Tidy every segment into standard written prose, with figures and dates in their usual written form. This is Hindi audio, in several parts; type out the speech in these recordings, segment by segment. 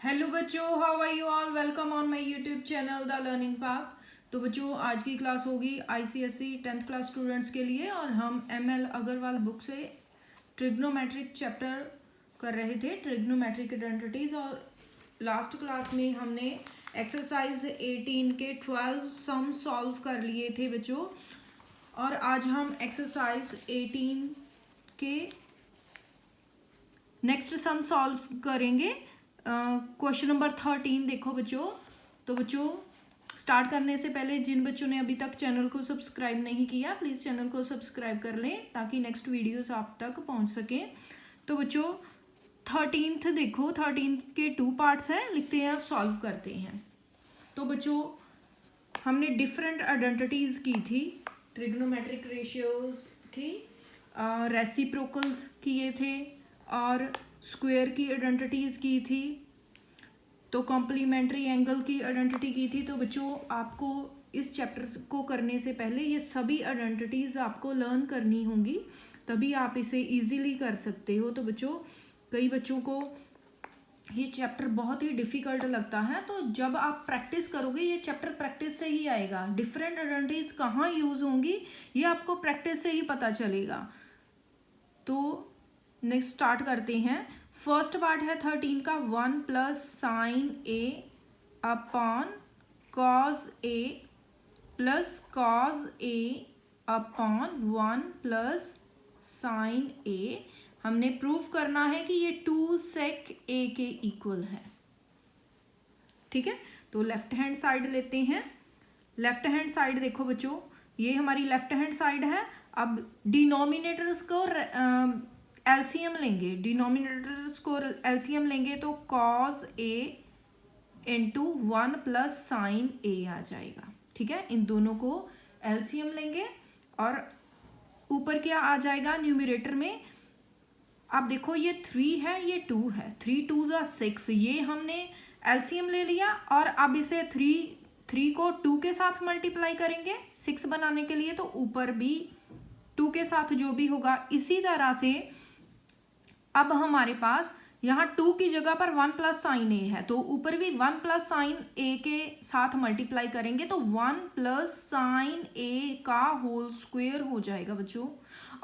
हेलो बच्चों, how are you all. Welcome on my YouTube channel the learning path. तो बच्चों, आज की क्लास होगी आईसीएसई 10th क्लास स्टूडेंट्स के लिए और हम एमएल अग्रवाल बुक से ट्रिग्नोमेट्रिक चैप्टर कर रहे थे, ट्रिग्नोमेट्रिक आइडेंटिटीज। और लास्ट क्लास में हमने एक्सरसाइज 18 के 12 सम सॉल्व कर लिए थे बच्चों। और आज हम एक्सरसाइज 18 के नेक्स्ट सम सॉल्व करेंगे। क्वेश्चन नंबर 13 देखो बच्चों। तो बच्चों, स्टार्ट करने से पहले जिन बच्चों ने अभी तक चैनल को सब्सक्राइब नहीं किया, प्लीज़ चैनल को सब्सक्राइब कर लें ताकि नेक्स्ट वीडियोस आप तक पहुंच सकें। तो बच्चों 13th देखो, 13 के 2 पार्ट्स हैं, लिखते हैं, सॉल्व करते हैं। तो बच्चों, हमने डिफरेंट आइडेंटिटीज़ की थी, ट्रिग्नोमेट्रिक रेशियोज थी, रेसिप्रोकल्स किए थे और स्क्वायर की आइडेंटिटीज़ की थी, तो कॉम्प्लीमेंट्री एंगल की आइडेंटिटी की थी। तो बच्चों, आपको इस चैप्टर को करने से पहले ये सभी आइडेंटिटीज़ आपको लर्न करनी होंगी, तभी आप इसे इजीली कर सकते हो। तो बच्चों, कई बच्चों को ये चैप्टर बहुत ही डिफ़िकल्ट लगता है, तो जब आप प्रैक्टिस करोगे, ये चैप्टर प्रैक्टिस से ही आएगा। डिफरेंट आइडेंटिटीज़ कहाँ यूज़ होंगी ये आपको प्रैक्टिस से ही पता चलेगा। तो नेक्स्ट स्टार्ट करते हैं। फर्स्ट पार्ट है 13 का 1 plus sine A upon cos A plus cos A upon 1 plus sine ए। हमने प्रूफ करना है कि ये 2 सेक ए के इक्वल है। ठीक है, तो लेफ्ट हैंड साइड लेते हैं। लेफ्ट हैंड साइड देखो बच्चों, ये हमारी लेफ्ट हैंड साइड है। अब डिनोमिनेटर्स को एलसीएम लेंगे, डिनोमिनेटर्स को एलसीएम लेंगे तो कॉज ए इंटू 1 प्लस साइन ए आ जाएगा। ठीक है, इन दोनों को एलसीएम लेंगे और ऊपर क्या आ जाएगा न्यूमरेटर में। अब देखो, ये 3 है, ये 2 है, 3 2 जा 6, ये हमने एलसीएम ले लिया और अब इसे 3 को 2 के साथ मल्टीप्लाई करेंगे 6 बनाने के लिए, तो ऊपर भी 2 के साथ जो भी होगा। इसी तरह से अब हमारे पास यहाँ 2 की जगह पर 1 प्लस साइन ए है, तो ऊपर भी 1 प्लस साइन ए के साथ मल्टीप्लाई करेंगे तो 1 प्लस साइन ए का होल स्क्वायर हो जाएगा बच्चों।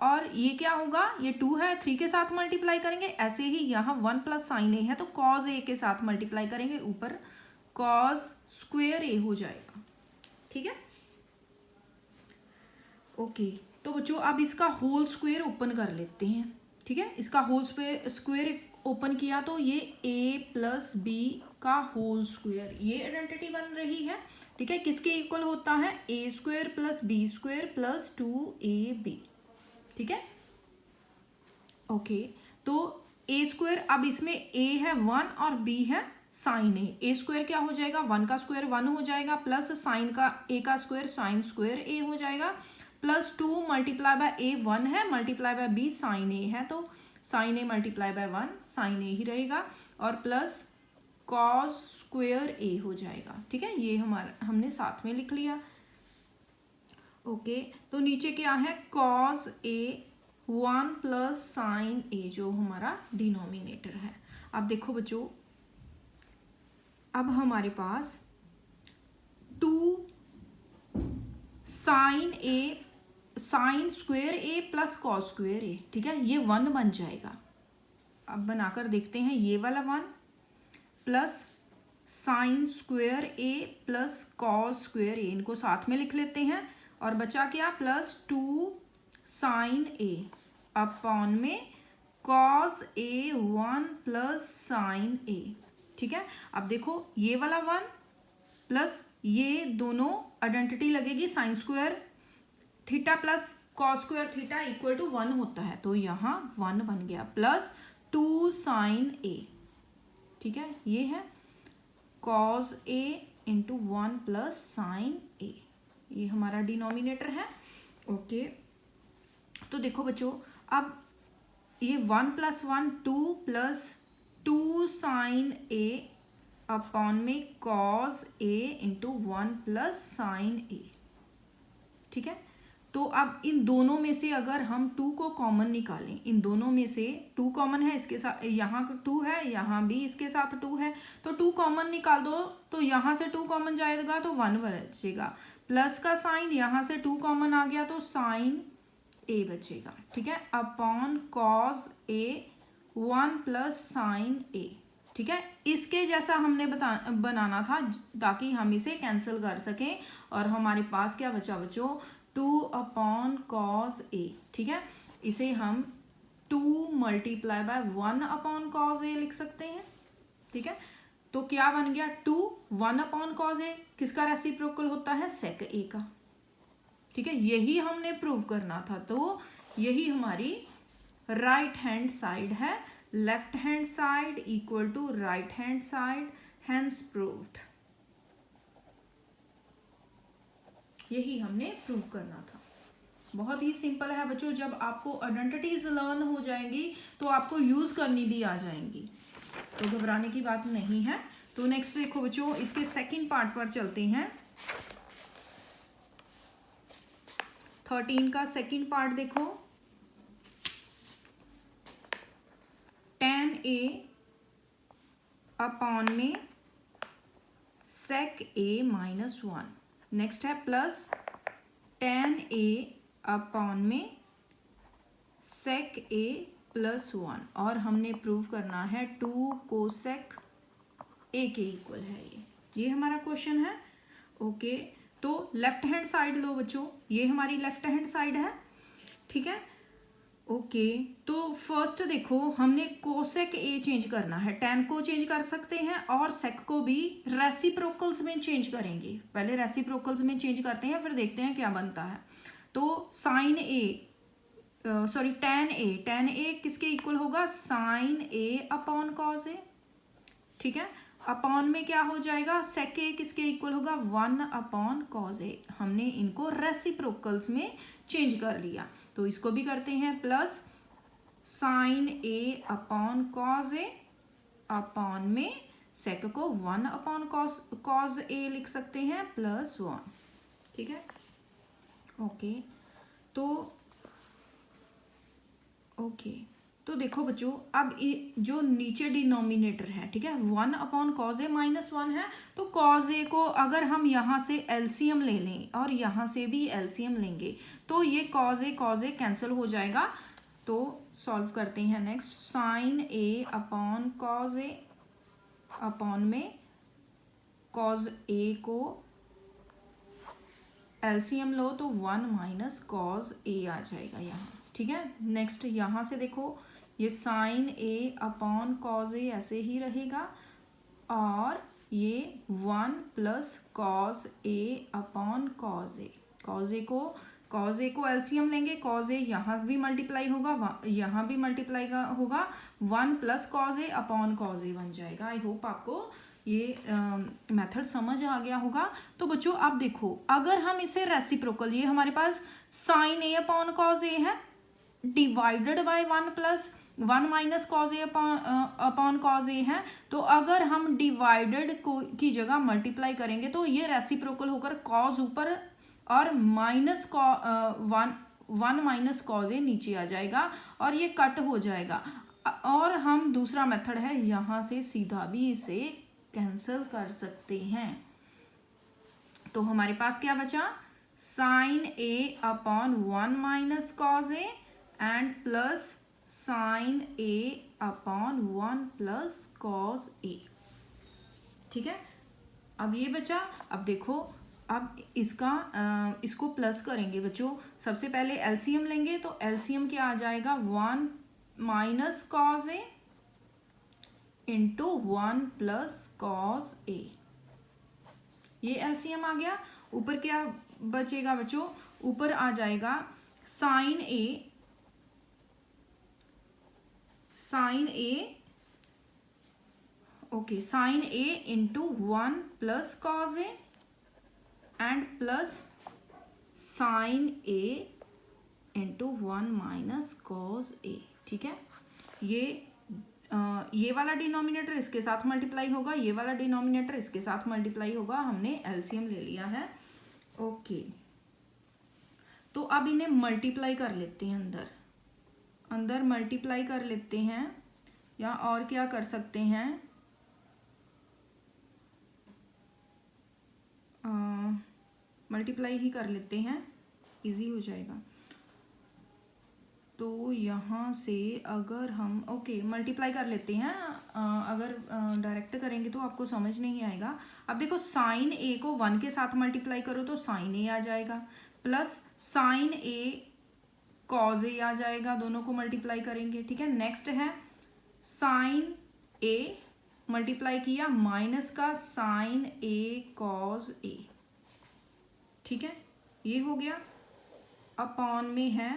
और ये क्या होगा, ये 2 है, 3 के साथ मल्टीप्लाई करेंगे। ऐसे ही यहाँ 1 प्लस साइन ए है तो कॉज ए के साथ मल्टीप्लाई करेंगे, ऊपर कॉज स्क्वायर ए हो जाएगा। ठीक है, ओके। तो बच्चों, अब इसका होल स्क्वायर ओपन कर लेते हैं। ठीक है, इसका होल स्क्वायर ओपन किया तो ये a प्लस बी का होल स्क्वायर, ये आइडेंटिटी बन रही है। ठीक है, किसके इक्वल होता है, a square plus B square plus 2ab। ठीक है, ओके। तो a स्क्वायर, अब इसमें a है 1 और b है साइन a स्क्वायर क्या हो जाएगा, 1 का स्क्वायर 1 हो जाएगा, प्लस साइन का a का स्क्वायर साइन स्क्वायर a हो जाएगा, प्लस 2 मल्टीप्लाई बाय a 1 है, multiply by b sine a है, तो sine a multiply by 1 sine a ही रहेगा, और प्लस कॉस स्क्वायर a हो जाएगा। ठीक है, ये हमारा हमने साथ में लिख लिया। ओके, तो नीचे क्या है, cos a 1 plus sign a जो हमारा डिनोमिनेटर है। अब देखो बच्चों, अब हमारे पास 2 साइन ए साइन स्क्वायर ए प्लस कॉस स्क्वायर ए, ठीक है, ये 1 बन जाएगा। अब बनाकर देखते हैं, ये वाला 1 प्लस साइन स्क्वायर ए प्लस कॉस स्क्वायर ए, इनको साथ में लिख लेते हैं, और बचा क्या, प्लस 2 साइन ए अपॉन में cos A 1 plus sine A. ठीक है, अब देखो, ये वाला 1 प्लस ये दोनों आइडेंटिटी लगेगी, sine square theta plus cos square theta equal to 1 होता है, तो यहाँ 1 बन गया, प्लस 2 साइन ए। ठीक है, ये है cos A into 1 plus sine A, ये हमारा डिनोमिनेटर है। ओके, तो देखो बच्चों, अब ये 1 plus 1 2 plus 2 sign A upon में cos A into 1 plus sine A. ठीक है, तो अब इन दोनों में से अगर हम 2 को कॉमन निकालें, इन दोनों में से 2 कॉमन है, इसके साथ यहाँ 2 है, यहाँ भी इसके साथ 2 है, तो 2 कॉमन निकाल दो, तो यहाँ से 2 कॉमन जाएगा तो 1 बचेगा, प्लस का साइन, यहाँ से 2 कॉमन आ गया तो साइन ए बचेगा, ठीक है, upon cos A 1 plus sine A, ठीक है। इसके जैसा हमने बनाना था ताकि हम इसे कैंसिल कर सकें, और हमारे पास क्या बचा बच्चों, 2 अपॉन कॉस ए, ठीक है। इसे हम 2 मल्टीप्लाई बाय 1 अपॉन कॉस ए लिख सकते हैं, ठीक है। तो क्या बन गया, 2 1 अपॉन कॉस ए किसका रेसिप्रोकल होता है, सेक ए का, ठीक है। यही हमने प्रूव करना था, तो यही हमारी राइट हैंड साइड है, left hand side equal to right hand side, hence proved. यही हमने प्रूव करना था। बहुत ही सिंपल है बच्चों, जब आपको आइडेंटिटीज लर्न हो जाएंगी तो आपको यूज करनी भी आ जाएंगी, तो घबराने की बात नहीं है। तो नेक्स्ट देखो बच्चों, इसके सेकंड पार्ट पर चलते हैं। 13 का सेकंड पार्ट देखो, tan a अपॉन में sec a माइनस 1, नेक्स्ट है प्लस tan a अपॉन में sec a प्लस 1, और हमने प्रूव करना है 2 कोसेक a के इक्वल है ये हमारा क्वेश्चन है। ओके, तो लेफ्ट हैंड साइड लो बच्चों, ये हमारी लेफ्ट हैंड साइड है, ठीक है। ओके, तो फर्स्ट देखो हमने कोसेक ए चेंज करना है, tan को चेंज कर सकते हैं और sec को भी रेसिप्रोकल्स में चेंज करेंगे। पहले रेसिप्रोकल्स में चेंज करते हैं, फिर देखते हैं क्या बनता है। तो sine A sorry tan a किसके इक्वल होगा, sine A upon cos A, ठीक है। अपॉन में क्या हो जाएगा, sec a किसके इक्वल होगा, 1 अपॉन कॉस ए। हमने इनको रेसिप्रोकल्स में चेंज कर लिया, तो इसको भी करते हैं, plus sine A upon cos A, upon में sec को 1 अपॉन कॉस ए लिख सकते हैं, प्लस 1, ठीक है। ओके, तो देखो बच्चों, अब जो नीचे डिनोमिनेटर है, ठीक है, 1 अपॉन कॉज ए माइनस 1 है, तो कॉज ए को अगर हम यहाँ से एलसीएम ले लें और यहाँ से भी एलसीएम लेंगे तो ये कॉज ए कैंसिल हो जाएगा। तो सॉल्व करते हैं next, sign A upon cos A, upon में कॉज ए को एलसीएम लो तो 1 माइनस कॉज ए आ जाएगा यहाँ, ठीक है। नेक्स्ट यहाँ से देखो, ये साइन ए अपॉन कॉज ए ऐसे ही रहेगा, और ये 1 plus cos A upon cos A, cos ए को एलसीएम लेंगे, कॉज ए यहाँ भी मल्टीप्लाई होगा, यहाँ भी मल्टीप्लाई होगा, 1 plus cos A upon cos ए बन जाएगा। आई होप आपको ये मेथड समझ आ गया होगा। तो बच्चों आप देखो, अगर हम इसे रेसिप्रोकल, ये हमारे पास sine A upon cos A है divided by 1 plus 1 minus cos A upon cos A है, तो अगर हम डिवाइडेड की जगह मल्टीप्लाई करेंगे तो ये रेसिप्रोकल होकर कॉज ऊपर और माइनस 1 माइनस कॉज ए नीचे आ जाएगा और ये कट हो जाएगा। और हम दूसरा मेथड है, यहाँ से सीधा भी इसे कैंसिल कर सकते हैं। तो हमारे पास क्या बचा, sine A upon 1 minus cos A and plus sine A upon 1 plus cos A, ठीक है। अब ये बचा, अब देखो, अब इसको प्लस करेंगे बच्चों। सबसे पहले एलसीएम लेंगे, तो एलसीएम क्या आ जाएगा, 1 minus cos A into 1 plus cos ए, ये एलसीएम आ गया। ऊपर क्या बचेगा बच्चों, ऊपर आ जाएगा sine A okay, sine A into 1 plus cos A and plus sine A into 1 minus cos A, ठीक है। ये वाला डिनोमिनेटर इसके साथ मल्टीप्लाई होगा, ये वाला डिनोमिनेटर इसके साथ मल्टीप्लाई होगा, हमने एलसीएम ले लिया है। ओके, तो अब इन्हें मल्टीप्लाई कर लेते हैं, अंदर अंदर मल्टीप्लाई कर लेते हैं, या और क्या कर सकते हैं, मल्टीप्लाई ही कर लेते हैं, इजी हो जाएगा। तो यहाँ से अगर हम ओके मल्टीप्लाई कर लेते हैं, अगर डायरेक्ट करेंगे तो आपको समझ नहीं आएगा। अब देखो साइन ए को 1 के साथ मल्टीप्लाई करो तो साइन ए आ जाएगा, प्लस साइन ए कॉज ए आ जाएगा, दोनों को मल्टीप्लाई करेंगे। ठीक है, नेक्स्ट है साइन ए मल्टीप्लाई किया माइनस का साइन ए कॉज ए। ठीक है, ये हो गया। अपॉन में है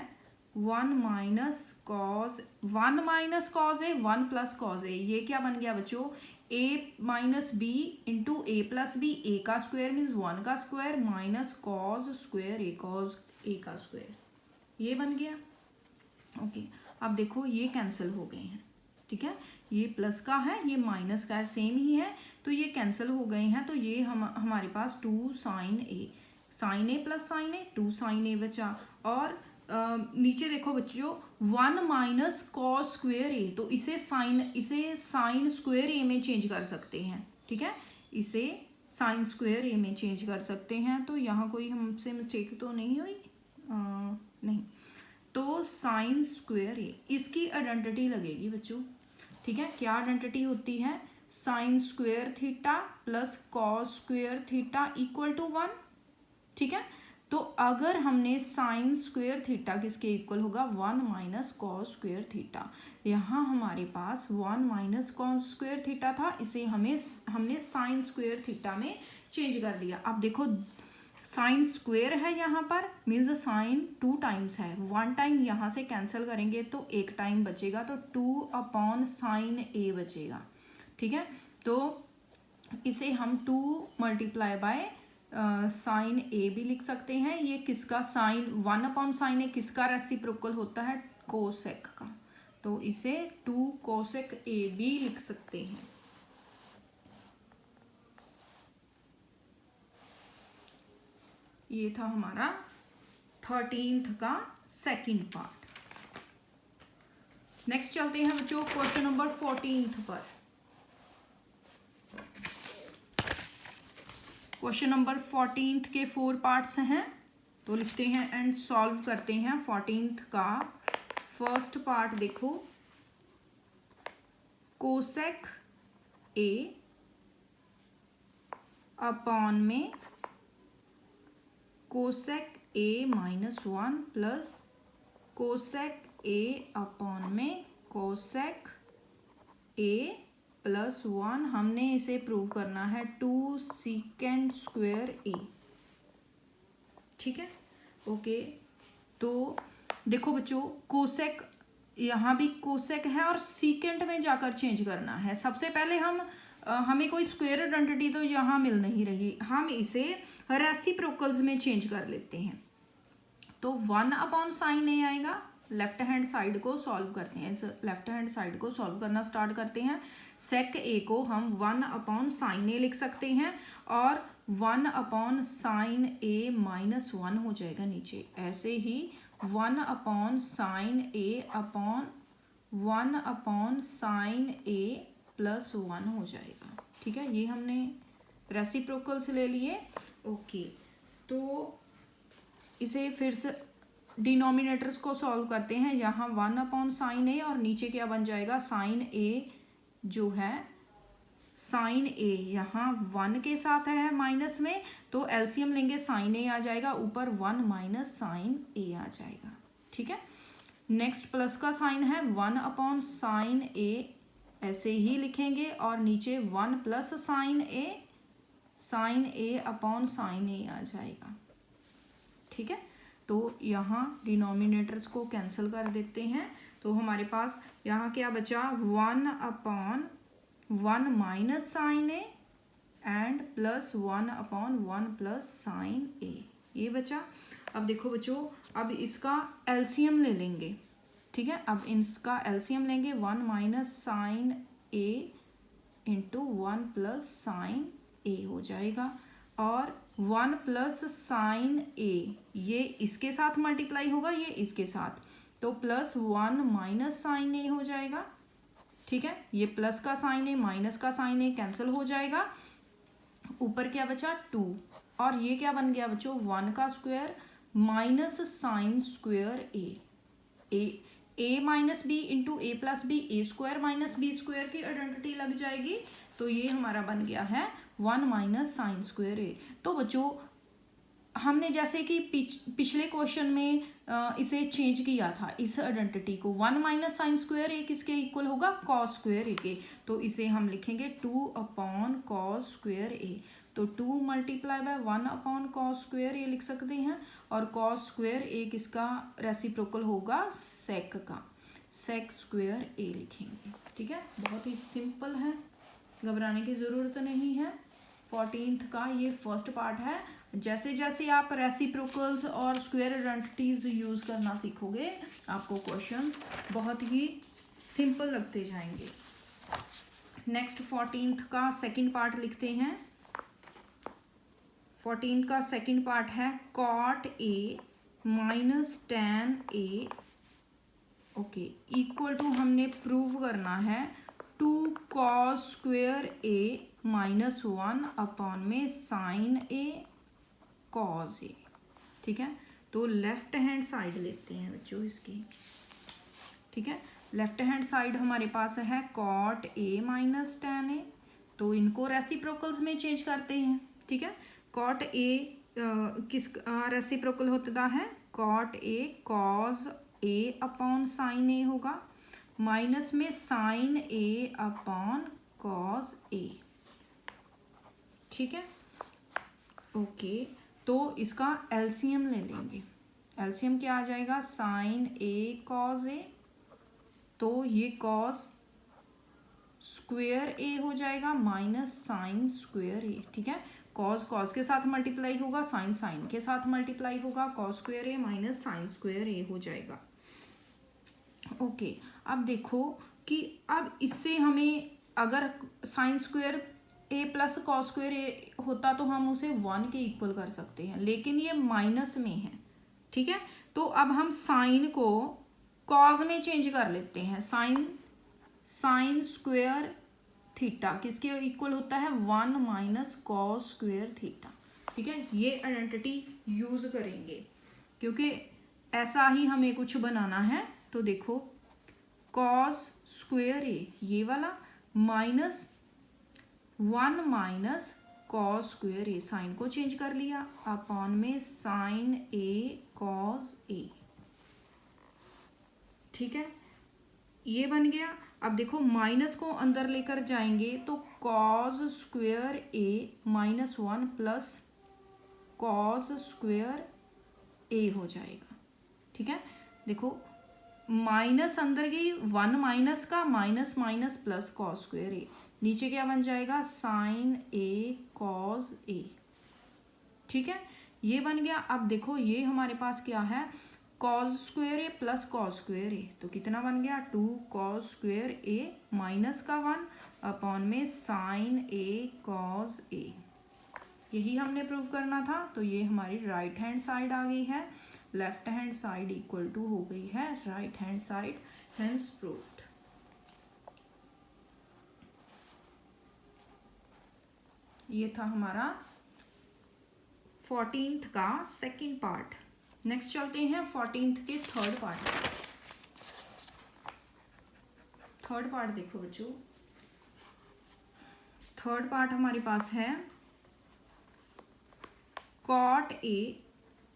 1 माइनस कॉज ए 1 प्लस कॉज ए। ये क्या बन गया बच्चों, ए माइनस बी इंटू ए प्लस बी, ए का स्क्वायर मीन्स 1 का स्क्वायर माइनस कॉज स्क्वायर ए कॉज ए का स्क्वायर, ये बन गया। ओके, अब देखो ये कैंसिल हो गए हैं। ठीक है, ये प्लस का है, ये माइनस का है, सेम ही है, तो ये कैंसिल हो गए हैं। तो ये हमारे पास 2 साइन ए प्लस साइन ए 2 साइन ए बचा। और नीचे देखो बच्चों 1 माइनस कॉस स्क्वेयर ए, तो इसे साइन स्क्वेयर ए में चेंज कर सकते हैं। ठीक है, इसे साइन स्क्वेयर ए में चेंज कर सकते हैं। तो यहाँ कोई हमसे मिस्टेक तो नहीं हुई, नहीं, तो साइन स्क्वेयर ए इसकी आइडेंटिटी लगेगी बच्चों। ठीक है, क्या आइडेंटिटी होती है, sine square theta plus cos square theta equal to 1। ठीक है, तो अगर हमने साइन स्क्वेयर थीटा किसके इक्वल होगा, 1 माइनस कॉस स्क्वेयर थीटा। यहाँ हमारे पास 1 माइनस कॉस स्क्वेयर थीटा था, इसे हमने साइन स्क्वेयर थीटा में चेंज कर लिया। अब देखो साइन स्क्वेयर है यहाँ पर, मीन्स साइन 2 टाइम्स है, 1 टाइम यहाँ से कैंसिल करेंगे तो 1 टाइम बचेगा, तो 2 अपॉन साइन ए बचेगा। ठीक है, तो इसे हम 2 मल्टीप्लाई बाय साइन ए भी लिख सकते हैं। ये किसका, साइन 1 अपॉन साइन ए किसका रेसिप्रोकल होता है, कोसेक का, तो इसे 2 कोसेक ए भी लिख सकते हैं। ये था हमारा 13th का सेकंड पार्ट। नेक्स्ट चलते हैं बच्चों क्वेश्चन नंबर 14th पर। क्वेश्चन नंबर 14th के 4 पार्ट्स हैं, तो लिखते हैं एंड सॉल्व करते हैं। 14th का फर्स्ट पार्ट देखो, कोसेक ए अपॉन में कोसेक ए माइनस 1 प्लस कोसेक ए अपॉन में कोसेक ए प्लस 1। हमने इसे प्रूव करना है 2 सीकेंड स्क्वायर ए। ठीक है, ओके, तो देखो बच्चों कोसेक, यहाँ भी कोसेक है और सीकेंड में जाकर चेंज करना है। सबसे पहले हमें कोई स्क्वायर आइडेंटिटी तो यहाँ मिल नहीं रही, हम इसे रेसिप्रोकल्स में चेंज कर लेते हैं। तो 1 अपॉन साइन ए आएगा, लेफ्ट हैंड साइड को सॉल्व करते हैं, इस लेफ्ट हैंड साइड को सॉल्व करना स्टार्ट करते हैं। सेक ए को हम 1 अपॉन साइन ए लिख सकते हैं, और 1 अपॉन साइन ए माइनस 1 हो जाएगा नीचे। ऐसे ही 1 upon sine A upon 1 upon sine A plus 1 हो जाएगा। ठीक है, ये हमने रेसिप्रोकल्स ले लिए। ओके, तो इसे फिर से डिनोमिनेटर्स को सॉल्व करते हैं। यहाँ 1 अपॉन साइन ए और नीचे क्या बन जाएगा, साइन ए जो है, साइन ए यहाँ 1 के साथ है माइनस में, तो एलसीएम लेंगे, साइन ए आ जाएगा, ऊपर 1 माइनस साइन ए आ जाएगा। ठीक है, नेक्स्ट प्लस का साइन है, 1 अपॉन साइन ए ऐसे ही लिखेंगे, और नीचे 1 plus sine A upon sine ए आ जाएगा। ठीक है, तो यहाँ डिनोमिनेटर्स को कैंसिल कर देते हैं, तो हमारे पास यहाँ क्या बचा, 1 upon 1 minus sine A and plus 1 upon 1 plus sine A, ये बचा। अब देखो बच्चों, अब इसका एलसीएम ले लेंगे। ठीक है, अब इसका एलसीएम लेंगे, 1 minus sine A into 1 plus sine ए हो जाएगा। और 1 प्लस साइन ए, ये इसके साथ मल्टीप्लाई होगा, ये इसके साथ, तो प्लस 1 माइनस साइन ए हो जाएगा। ठीक है, ये प्लस का साइन ए माइनस का साइन ए कैंसिल हो जाएगा, ऊपर क्या बचा 2, और ये क्या बन गया बच्चों 1 का square minus sine square A minus B into A plus B, A square minus B square की आइडेंटिटी लग जाएगी, तो ये हमारा बन गया है 1 माइनस साइन स्क्वायर ए। तो बच्चों हमने जैसे कि पिछले क्वेश्चन में इसे चेंज किया था, इस आइडेंटिटी को 1 माइनस साइन स्क्वायर ए किसके इक्वल होगा कॉस स्क्वायर ए के, तो इसे हम लिखेंगे 2 अपॉन कॉस स्क्वायर ए, तो 2 multiply by 1 upon cos square A लिख सकते हैं, और कॉस स्क्वायर ए किसका रेसिप्रोकल होगा सेक का, सेक स्क्वायर ए लिखेंगे। ठीक है, बहुत ही सिंपल है, घबराने की ज़रूरत नहीं है। 14th का ये फर्स्ट पार्ट है। जैसे जैसे आप रेसिप्रोकल्स और स्क्वायर आइडेंटिटीज़ यूज़ करना सीखोगे आपको क्वेश्चंस बहुत ही सिंपल लगते जाएंगे। नेक्स्ट 14th का सेकंड पार्ट लिखते हैं। 14th का सेकंड पार्ट है cot A minus tan A, okay, equal to हमने प्रूव करना है 2 cos square A minus 1 upon में साइन ए कॉज ए। ठीक है, तो लेफ्ट हैंड साइड लेते हैं बच्चों इसकी। ठीक है, लेफ्ट हैंड साइड हमारे पास है कॉट ए माइनस टैन ए, तो इनको रेसिप्रोकल्स में चेंज करते हैं। ठीक है, कॉट ए किस रेसिप्रोकल होता है, cot A cos A upon sine A होगा, माइनस में sine A upon cos A. ठीक है, ओके, तो इसका एलसीएम ले लेंगे। एलसीएम क्या आ जाएगा, साइन ए कॉज ए, तो ये कॉज स्क्वायर ए हो जाएगा माइनस साइन स्क्वायर ए। ठीक है, कॉज कॉज के साथ मल्टीप्लाई होगा, साइन साइन के साथ मल्टीप्लाई होगा, cause square A minus sine square ए हो जाएगा। ओके, अब देखो कि अब इससे हमें अगर साइन स्क्वायर ए प्लस कॉस स्क्वायर ए होता तो हम उसे 1 के इक्वल कर सकते हैं, लेकिन ये माइनस में है। ठीक है, तो अब हम साइन को कॉज में चेंज कर लेते हैं। साइन स्क्वायर थीटा किसके इक्वल होता है 1 माइनस कॉस स्क्वायर थीटा। ठीक है, ये आइडेंटिटी यूज करेंगे क्योंकि ऐसा ही हमें कुछ बनाना है। तो देखो कॉस स्क्वायर ए ये वाला माइनस 1 माइनस कॉस स्क्वायर ए, साइन को चेंज कर लिया, अपॉन में साइन ए कॉस ए। ठीक है, ये बन गया। अब देखो माइनस को अंदर लेकर जाएंगे तो cos square A minus 1 plus cos square ए हो जाएगा। ठीक है, देखो माइनस अंदर गई, 1 माइनस का minus minus plus cos square A, नीचे क्या बन जाएगा साइन ए कॉस ए। ठीक है, ये बन गया। अब देखो ये हमारे पास क्या है cos square A plus cos square A, तो कितना बन गया 2 कॉस स्क्वायर ए माइनस का 1 अपॉन में साइन ए कॉस ए। यही हमने प्रूव करना था, तो ये हमारी राइट हैंड साइड आ गई है, left hand side equal to हो गई है right hand side, hence proved. ये था हमारा 14th का सेकंड पार्ट। नेक्स्ट चलते हैं 14th के थर्ड पार्ट। थर्ड पार्ट देखो बच्चों, थर्ड पार्ट हमारे पास है cot A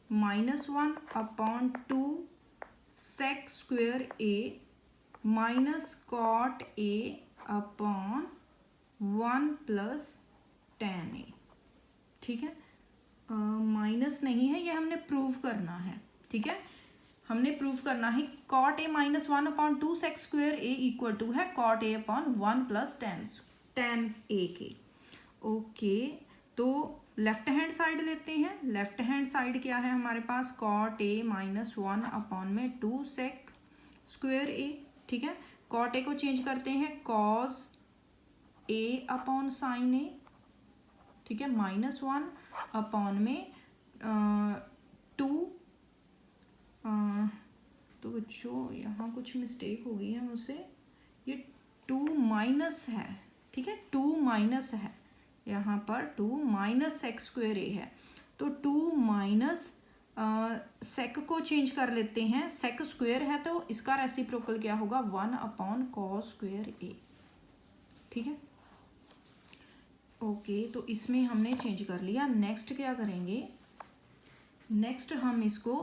minus 1 upon 2 sec square A minus cot A upon 1 plus tan A. ठीक है, माइनस नहीं है, ये हमने प्रूव करना है। ठीक है, हमने प्रूव करना है cot A minus 1 upon 2 sec square A equal to है cot A upon 1 plus tan A के। ओके, तो लेफ्ट हैंड साइड लेते हैं। लेफ्ट हैंड साइड क्या है हमारे पास कॉट ए माइनस 1 अपॉन में 2 सेक स्क्वायर ए। ठीक है, कॉट ए को चेंज करते हैं cos A upon sine A. ठीक है, -1 अपॉन में 2, तो बच्चों यहाँ कुछ मिस्टेक हो गई है मुझसे, ये 2 माइनस है, ठीक है, 2 माइनस है यहाँ पर, 2 माइनस सेक स्क्वेयर ए है, तो 2 माइनस सेक को चेंज कर लेते हैं, सेक स्क्वेयर है तो इसका रेसिप्रोकल क्या होगा, 1 अपॉन कॉस स्क्वेयर ए, ठीक है। ओके, तो इसमें हमने चेंज कर लिया। नेक्स्ट क्या करेंगे, नेक्स्ट हम इसको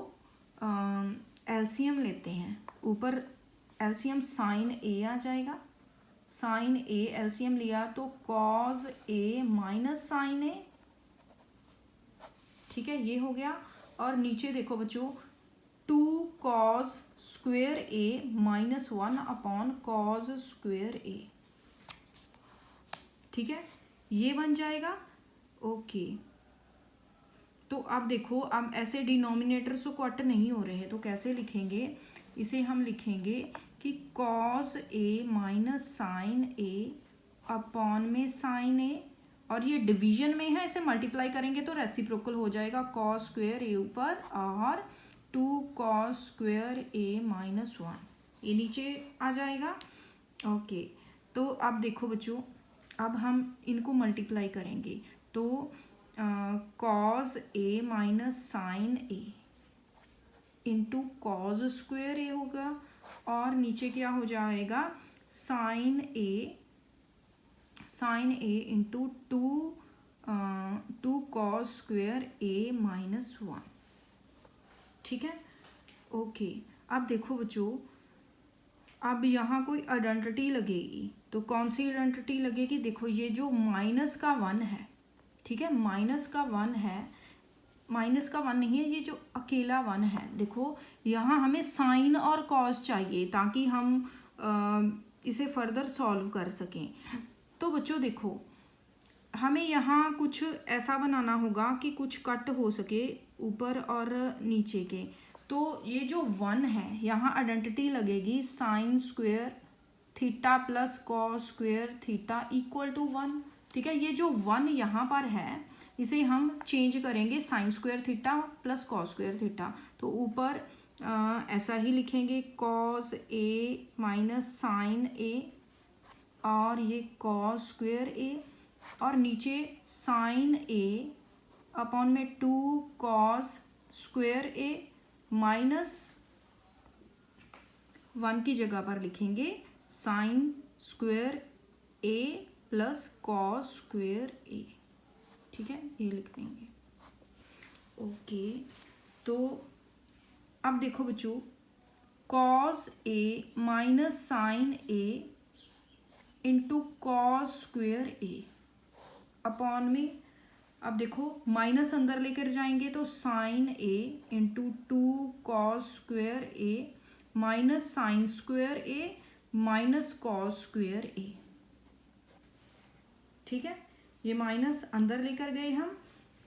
एलसीएम लेते हैं, ऊपर एलसीएम साइन ए आ जाएगा, साइन ए एलसीएम लिया तो cos A minus sine A, ठीक है, ये हो गया। और नीचे देखो बच्चों 2 कॉज स्क्वेयर ए माइनस 1 अपॉन कॉज स्क्वेयर ए, ठीक है, ये बन जाएगा। ओके, तो अब देखो, अब ऐसे डिनोमिनेटर्स तो कट नहीं हो रहे हैं, तो कैसे लिखेंगे इसे, हम लिखेंगे कि cause A minus sine A upon में साइन ए, और ये डिवीजन में है, इसे मल्टीप्लाई करेंगे तो रेसिप्रोकल हो जाएगा, कॉस स्क्वेयर ए ऊपर और 2 कॉस स्क्वेयर ए माइनस 1, ये नीचे आ जाएगा। ओके, तो अब देखो बच्चों, अब हम इनको मल्टीप्लाई करेंगे तो cos A minus sine A into cos square ए होगा, और नीचे क्या हो जाएगा, sine A into 2 cos square A minus 1, ठीक है। ओके, अब देखो बच्चों, अब यहाँ कोई आइडेंटिटी लगेगी, तो कौन सी आइडेंटिटी लगेगी, देखो ये जो माइनस का 1 है, ठीक है, माइनस का 1 है, माइनस का 1 नहीं है, ये जो अकेला 1 है, देखो यहाँ हमें साइन और कॉस चाहिए ताकि हम इसे फर्दर सॉल्व कर सकें। तो बच्चों देखो, हमें यहाँ कुछ ऐसा बनाना होगा कि कुछ कट हो सके ऊपर और नीचे के, तो ये जो 1 है यहाँ आइडेंटिटी लगेगी sine square theta plus cos square theta equal to 1, ठीक है। ये जो 1 यहाँ पर है इसे हम चेंज करेंगे sign square theta plus cos square theta, तो ऊपर ऐसा ही लिखेंगे कॉस ए माइनस साइन ए, और ये कॉस स्क्वेयर ए, और नीचे साइन ए अपॉन में 2 कॉस स्क्वेयर ए माइनस 1 की जगह पर लिखेंगे साइन स्क्वेयर ए प्लस कॉस स्क्वेयर ए, ठीक है, ये लिख देंगे। ओके, तो अब देखो बच्चों, cos A minus sine A into cos square A upon में, अब देखो माइनस अंदर लेकर जाएंगे तो sine A into 2 cos square A minus sine square A minus cos square ए, ठीक है, ये माइनस अंदर लेकर गए हम।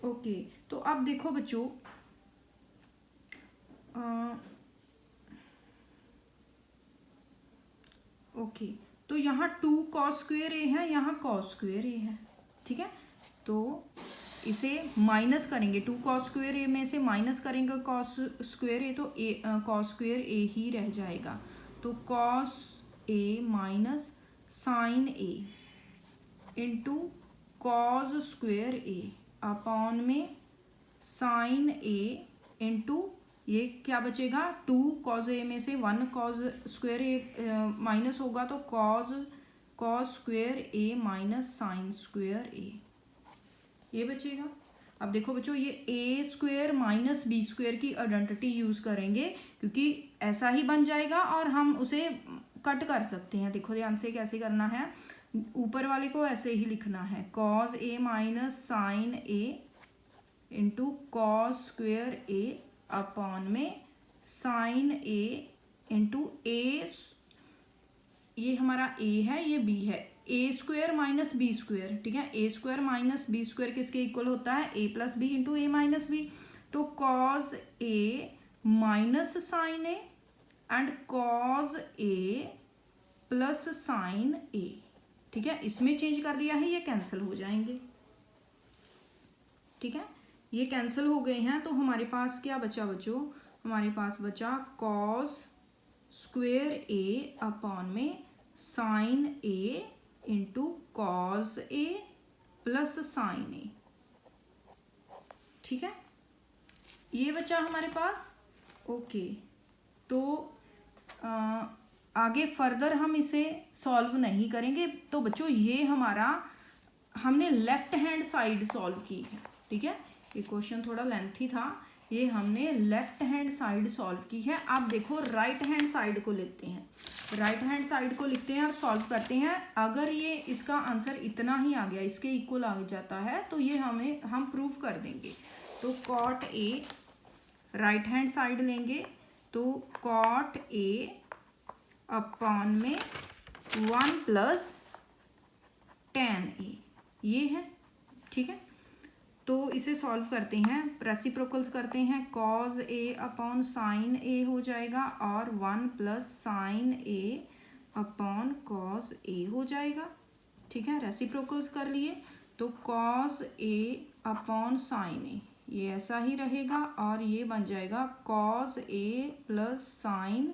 ओके, तो अब देखो बच्चों, ओके, तो यहाँ 2 कॉस स्क्वेयर ए है, यहाँ कॉस स्क्वेयर ए है, ठीक है, तो इसे माइनस करेंगे, 2 कॉस स्क्वेयर ए में से माइनस करेंगे कॉस स्क्वेयर ए, तो ए कॉस स्क्वेयर ए ही रह जाएगा, तो cos A minus sine A into cos square A upon में साइन ए इंटू ये क्या बचेगा, 2 कॉज ए में से 1 कॉज स्क्वेयर ए माइनस होगा तो कॉस स्क्वेयर ए माइनस साइन स्क्वेयर ए, ये बचेगा। अब देखो बच्चों, ये ए स्क्वेयर माइनस बी स्क्वेयर की आइडेंटिटी यूज़ करेंगे क्योंकि ऐसा ही बन जाएगा और हम उसे कट कर सकते हैं। देखो ध्यान से कैसे करना है, ऊपर वाले को ऐसे ही लिखना है, cos A minus sine A into cos square A upon में साइन ए इंटू ए, ये हमारा ए है, ये बी है, A square minus B square, ठीक है, A square minus B square किसके इक्वल होता है, A plus B into A minus B, तो cos A minus sine A and cos A plus sine A, ठीक है, इसमें चेंज कर लिया है, ये कैंसिल हो जाएंगे। ठीक है, ये कैंसिल हो गए हैं। तो हमारे पास क्या बचा बच्चों, हमारे पास बचा कॉस स्क्वेयर ए अपॉन में sine A into cos A plus sine A. ठीक है, ये बचा हमारे पास। ओके, तो आगे फर्दर हम इसे सॉल्व नहीं करेंगे। तो बच्चों ये हमारा हमने लेफ्ट हैंड साइड सॉल्व की है। ठीक है, ये क्वेश्चन थोड़ा लेंथी था, ये हमने लेफ्ट हैंड साइड सॉल्व की है। आप देखो राइट हैंड साइड को लेते हैं, राइट हैंड साइड को लिखते हैं और सॉल्व करते हैं। अगर ये इसका आंसर इतना ही आ गया, इसके इक्वल आ जाता है, तो ये हम प्रूव कर देंगे। तो cot A right hand side लेंगे, तो कॉट ए अपॉन में 1 प्लस tan ए, ये है। ठीक है, तो इसे सॉल्व करते हैं, रेसिप्रोकल्स करते हैं। कॉज ए अपॉन साइन ए हो जाएगा और 1 plus sine A upon cos ए हो जाएगा। ठीक है, रेसिप्रोकल्स कर लिए, तो cos A upon sine A ये ऐसा ही रहेगा और ये बन जाएगा cause A plus sine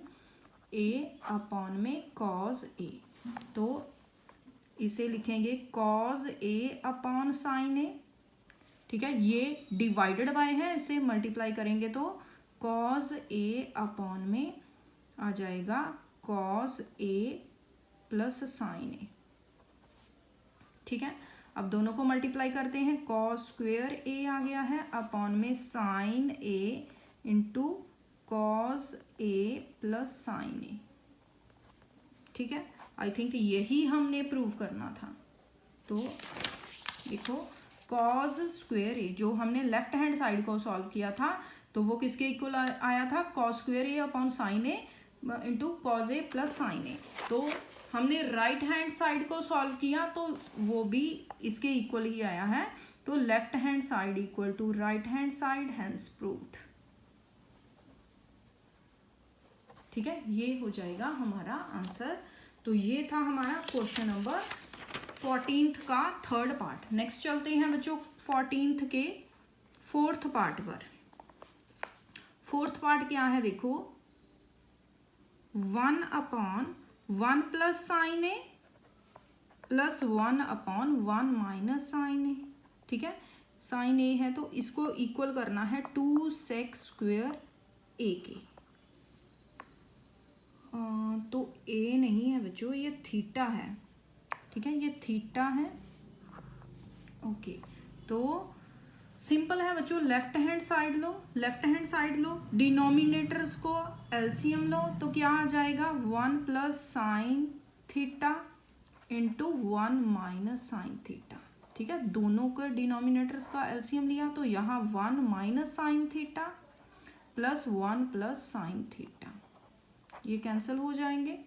A upon में कॉज ए। तो इसे लिखेंगे cause A upon sine A. ठीक है, ये डिवाइडेड बाय है, इसे मल्टीप्लाई करेंगे तो कॉज ए अपॉन में आ जाएगा cause A plus sine A. ठीक है, अब दोनों को मल्टीप्लाई करते हैं, कॉस स्क्वेयर ए आ गया है अपॉन में sine A into cos A plus sine A. ठीक है, आई थिंक यही हमने प्रूव करना था। तो देखो कॉस स्क्वेयर ए जो हमने लेफ्ट हैंड साइड को सॉल्व किया था, तो वो किसके इक्वल आया था, cos square A upon sine A into cos A plus sine ए। तो हमने राइट हैंड साइड को सॉल्व किया तो वो भी इसके इक्वल ही आया है। तो left hand side equal to right hand side, hence proved. ठीक है, ये हो जाएगा हमारा आंसर। तो ये था हमारा क्वेश्चन नंबर 14th का थर्ड पार्ट। नेक्स्ट चलते हैं बच्चों 14th के फोर्थ पार्ट पर। फोर्थ पार्ट क्या है, देखो 1 upon 1 plus sine A plus 1 upon 1 minus sine A. ठीक है, साइन ए है तो इसको इक्वल करना है 2 सेक स्क्वेयर ए के। तो ए नहीं है बच्चों, ये थीटा है। ठीक है, ये थीटा है। ओके, तो सिंपल है बच्चों, लेफ्ट हैंड साइड लो, लेफ्ट हैंड साइड लो, डिनोमिनेटर्स को एलसीएम लो, तो क्या आ जाएगा 1 plus sine theta into 1 minus sine theta. ठीक है, दोनों के डिनोमिनेटर्स का एलसीएम लिया तो यहाँ 1 minus sine theta plus 1 plus sine theta, ये कैंसिल हो जाएंगे।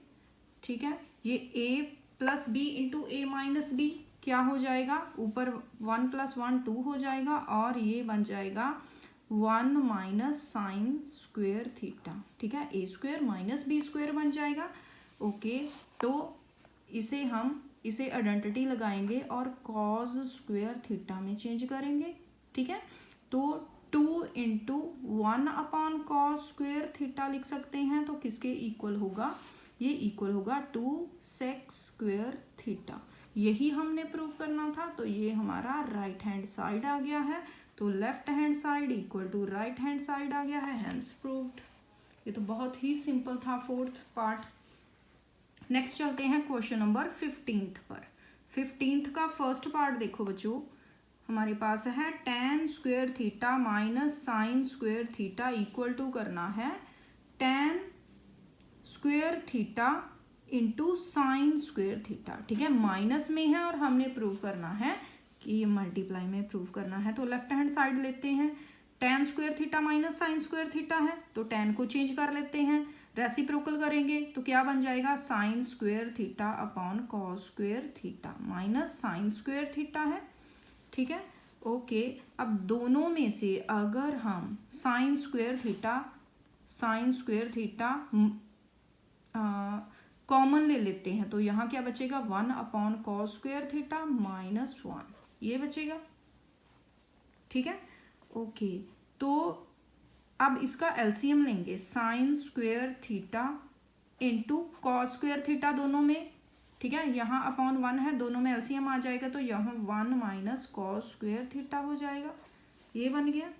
ठीक है, ये a plus B into A minus B क्या हो जाएगा, ऊपर 1 प्लस 1 2 हो जाएगा और ये बन जाएगा 1 माइनस साइन स्क्वेयर थीटा। ठीक है, A square minus B square बन जाएगा। ओके, तो इसे आइडेंटिटी लगाएंगे और कॉज स्क्वेयर थीटा में चेंज करेंगे। ठीक है, तो 2 into 1 upon cos square theta लिख सकते हैं, तो किसके इक्वल होगा, ये इक्वल होगा 2 सेक स्क्वेयर थीटा। यही हमने प्रूव करना था। तो ये हमारा राइट हैंड साइड आ गया है, तो left hand side equal to right hand side आ गया है, हेंस प्रूव्ड। ये तो बहुत ही सिंपल था फोर्थ पार्ट। नेक्स्ट चलते हैं क्वेश्चन नंबर 15th पर। 15th का फर्स्ट पार्ट देखो बच्चों, हमारे पास है tan square theta minus sine square theta equal to करना है tan square theta into sine square theta. ठीक है, माइनस में है और हमने प्रूव करना है कि ये मल्टीप्लाई में प्रूव करना है। तो लेफ्ट हैंड साइड लेते हैं, tan square theta minus sine square theta है तो tan को चेंज कर लेते हैं, रेसिप्रोकल करेंगे तो क्या बन जाएगा sign square theta upon cos square theta minus sine square theta है। ठीक है, ओके, अब दोनों में से अगर हम साइन स्क्वेयर थीटा कॉमन ले लेते हैं तो यहाँ क्या बचेगा 1 upon cos square theta minus 1, ये बचेगा। ठीक है, ओके। तो अब इसका एलसीएम लेंगे, sign square theta into cos square theta दोनों में, ठीक है, यहाँ अपॉन 1 है, दोनों में एलसीएम आ जाएगा तो यहाँ 1 माइनस कॉस स्क्वेयर थीटा हो जाएगा, ये बन गया,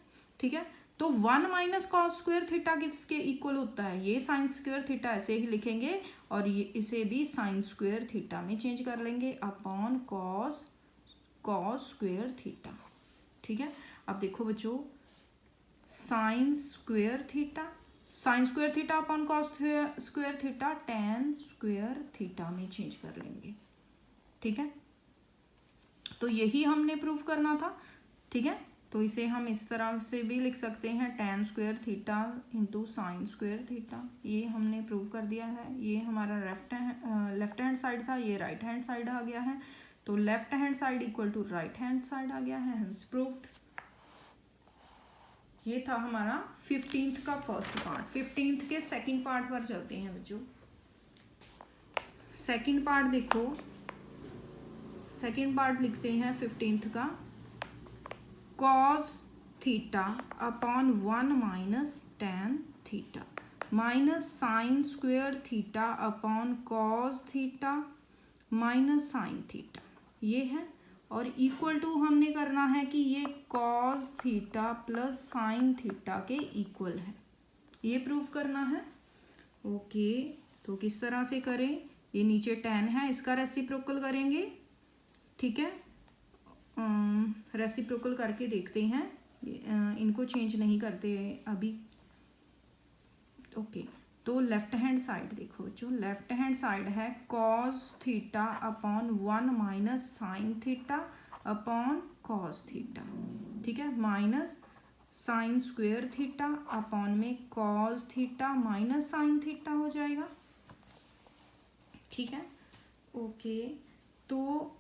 ठीक है। तो 1 माइनस कॉस स्क्वेयर थीटा किसके इक्वल होता है, ये साइन स्क्वेयर थीटा ऐसे ही लिखेंगे और ये इसे भी साइन स्क्वेयर थीटा में चेंज कर लेंगे अपॉन कॉस स्क्वेयर थीटा, ठीक है। अब देखो बच्चों, sign square theta upon cos square theta tan square theta में चेंज कर लेंगे, ठीक है। तो यही हमने प्रूव करना था, ठीक है। तो इसे हम इस तरह से भी लिख सकते हैं, ten square theta into sine square theta, ये हमने प्रूव कर दिया है। ये हमारा लेफ्ट हैंड साइड था, ये राइट हैंड साइड आ गया है, तो left hand side equal to right hand side आ गया है, हेंस प्रूव्ड। ये था हमारा 15th का फर्स्ट पार्ट। 15th के सेकंड पार्ट पर चलते हैं बच्चों। सेकंड पार्ट देखो, सेकंड पार्ट लिखते हैं 15th का, cos theta upon 1 minus tan theta minus sine square theta upon cos theta minus sine theta, ये है। और इक्वल टू हमने करना है कि ये cos theta plus sine theta के इक्वल है, ये प्रूव करना है, ओके। तो किस तरह से करें, ये नीचे टेन है, इसका रेसिप्रोकल करेंगे, ठीक है। रेसिप्रोकल करके देखते हैं, इनको चेंज नहीं करते अभी, ओके। तो लेफ्ट हैंड साइड देखो, जो लेफ्ट हैंड साइड है cos theta upon 1 minus sine theta upon cos theta, ठीक है, minus sine square theta upon में cos theta minus sine theta हो जाएगा, ठीक है, ओके। तो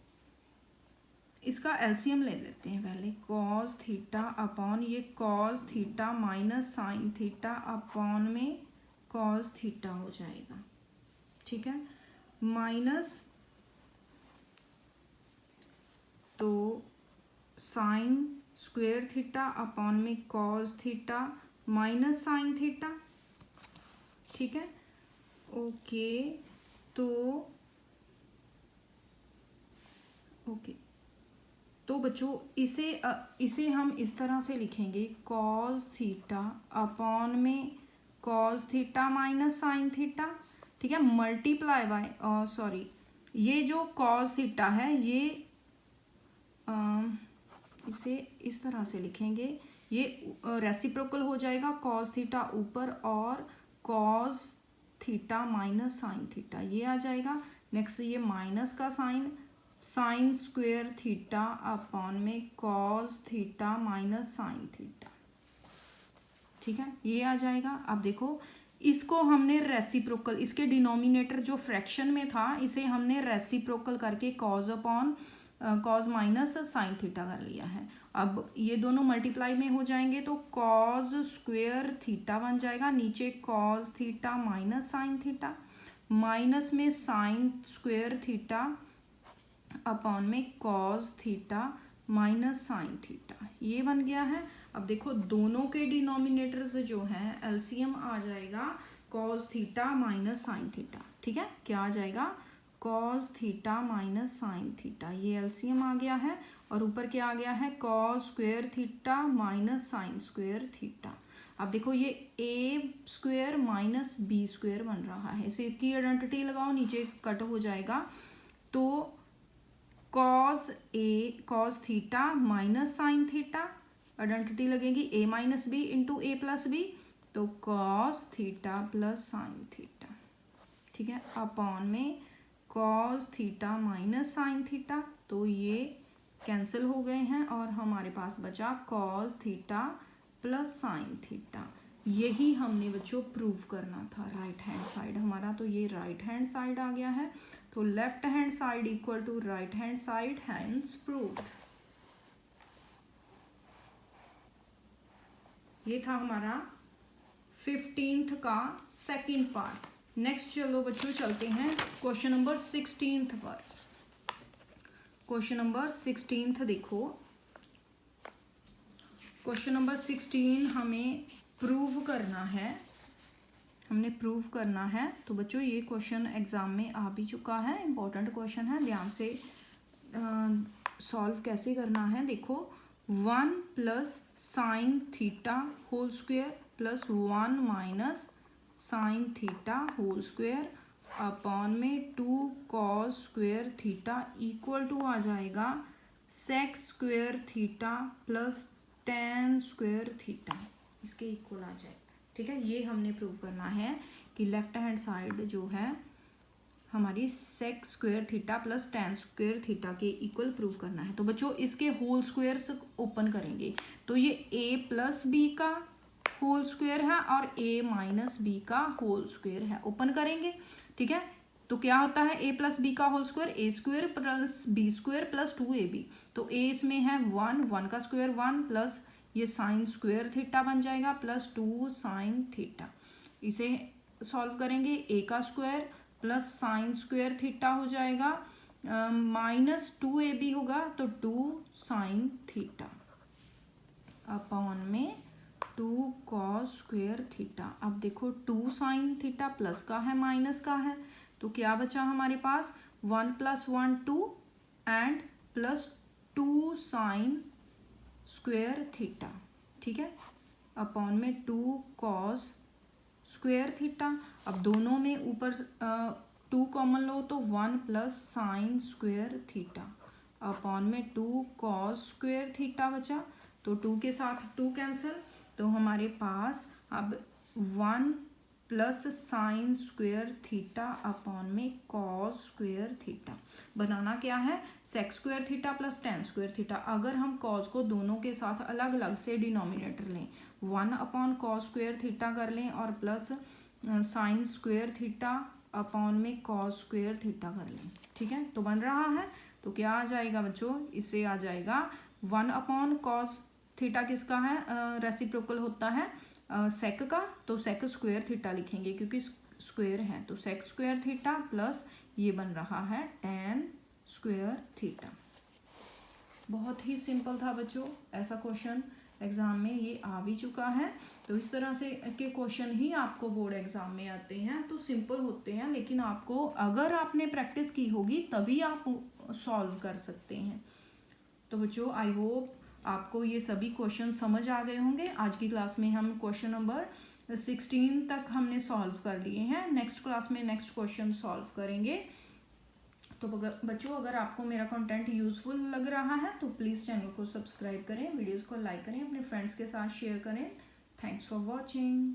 इसका एलसीएम ले लेते हैं पहले, कॉस थीटा अपॉन ये cos theta minus sine theta upon में कॉस थीटा हो जाएगा, ठीक है, माइनस तो साइन स्क्वेयर थीटा अपॉन में cos theta minus sine theta, ठीक है, ओके। तो ओके, तो बच्चों इसे हम इस तरह से लिखेंगे, कॉस थीटा अपॉन में cos theta minus sine theta, ठीक है, मल्टीप्लाई बाय सॉरी, ये जो कॉस थीटा है ये इसे इस तरह से लिखेंगे, ये रेसिप्रोकल हो जाएगा, कॉस थीटा ऊपर और cos theta minus sine theta ये आ जाएगा। नेक्स्ट ये माइनस का साइन स्क्वेयर थीटा अपॉन में cos theta minus sine theta, ठीक है, ये आ जाएगा। अब देखो इसको हमने रेसिप्रोकल, इसके डिनोमिनेटर जो फ्रैक्शन में था इसे हमने रेसिप्रोकल करके cause upon cos minus sine theta कर लिया है। अब ये दोनों मल्टीप्लाई में हो जाएंगे तो कॉज स्क्वेयर थीटा बन जाएगा, नीचे cos theta minus sine theta, minus में साइन स्क्वेयर थीटा अपॉन में cos theta minus sine theta, ये बन गया है। अब देखो दोनों के डिनोमिनेटर्स जो हैं एलसीएम आ जाएगा cos theta minus sine theta, ठीक है, क्या आ जाएगा, cos theta minus sine theta, ये एलसीएम आ गया है। और ऊपर क्या आ गया है, cos square theta minus sine square theta. अब देखो ये ए स्क्वेयर माइनस बी स्क्वेयर बन रहा है, इसे की आइडेंटिटी लगाओ, नीचे कट हो जाएगा, तो cos theta minus sine theta, identity लगेगी ए माइनस बी इंटू ए प्लस बी, तो cos theta plus sine theta, ठीक है, अपॉन में cos theta minus sine theta, तो ये कैंसिल हो गए हैं और हमारे पास बचा cos theta plus sine theta. यही हमने बच्चों प्रूव करना था, राइट हैंड साइड हमारा, तो ये राइट हैंड साइड आ गया है, तो left hand side equal to right hand side, hence proved. ये था हमारा 15th का सेकंड पार्ट। नेक्स्ट चलो बच्चों चलते हैं क्वेश्चन नंबर 16th पर। क्वेश्चन नंबर 16th देखो, क्वेश्चन नंबर 16 हमें प्रूव करना है, हमने प्रूव करना है। तो बच्चों ये क्वेश्चन एग्ज़ाम में आ भी चुका है, इम्पोर्टेंट क्वेश्चन है, ध्यान से सॉल्व कैसे करना है। देखो 1 plus sine theta whole square plus 1 minus sine theta whole square upon में 2 cos square theta equal to आ जाएगा sec square theta plus tan square theta, इसके इक्वल आ जाएगा। ठीक है, ये हमने प्रूव करना है कि लेफ्ट हैंड साइड जो है हमारी sec square theta plus tan square theta के इक्वल प्रूव करना है। तो बच्चों इसके होल स्क्वेयर्स ओपन करेंगे तो ये a प्लस बी का होल स्क्वेयर है और a माइनस बी का होल स्क्वेयर है, ओपन करेंगे। ठीक है, तो क्या होता है a प्लस बी का whole square a square plus B square plus 2ab। तो a इसमें है 1 का स्क्वायर 1 प्लस ये साइन स्क्वायर थीटा बन जाएगा प्लस 2 साइन थीटा। इसे सॉल्व करेंगे a का square plus sine square theta हो जाएगा माइनस 2ab होगा तो 2 साइन थीटा अपॉन में 2 कॉस स्क्वायर थीटा। अब देखो 2 साइन थीटा प्लस का है माइनस का है, तो क्या बचा हमारे पास 1 plus 1 2 and plus 2 sign square theta. ठीक है, अपॉन में 2 कॉस स्क्वायर थीटा। अब दोनों में ऊपर 2 कॉमन लो तो 1 plus sine square theta upon में 2 कॉस स्क्वायर थीटा बचा, तो 2 के साथ 2 कैंसिल, तो हमारे पास अब 1 plus sine square theta upon में कॉस स्क्वायर थीटा। बनाना क्या है, sec square theta plus tan square theta. अगर हम कॉस को दोनों के साथ अलग अलग से डिनोमिनेटर लें, 1 अपॉन कॉस स्क्वायर थीटा कर लें और plus sine square theta upon में कॉस स्क्वायर थीटा कर लें। ठीक है, तो बन रहा है, तो क्या आ जाएगा बच्चों, इससे आ जाएगा 1 अपॉन कॉस थीटा किसका है, रेसिप्रोकल होता है सेक का, तो सेक स्क्वायर थीटा लिखेंगे क्योंकि स्क्वायर है, तो सेक स्क्वायर थीटा प्लस ये बन रहा है टेन स्क्वायर थीटा। बहुत ही सिंपल था बच्चों, ऐसा क्वेश्चन एग्जाम में ये आ भी चुका है। तो इस तरह से के क्वेश्चन ही आपको बोर्ड एग्जाम में आते हैं, तो सिंपल होते हैं, लेकिन आपको अगर आपने प्रैक्टिस की होगी तभी आप सॉल्व कर सकते हैं। तो बच्चों आई होप आपको ये सभी क्वेश्चन समझ आ गए होंगे। आज की क्लास में हम क्वेश्चन नंबर 16 तक हमने सॉल्व कर लिए हैं, नेक्स्ट क्लास में नेक्स्ट क्वेश्चन सॉल्व करेंगे। तो बच्चों अगर आपको मेरा कंटेंट यूजफुल लग रहा है तो प्लीज़ चैनल को सब्सक्राइब करें, वीडियोस को लाइक करें, अपने फ्रेंड्स के साथ शेयर करें। Thanks for watching.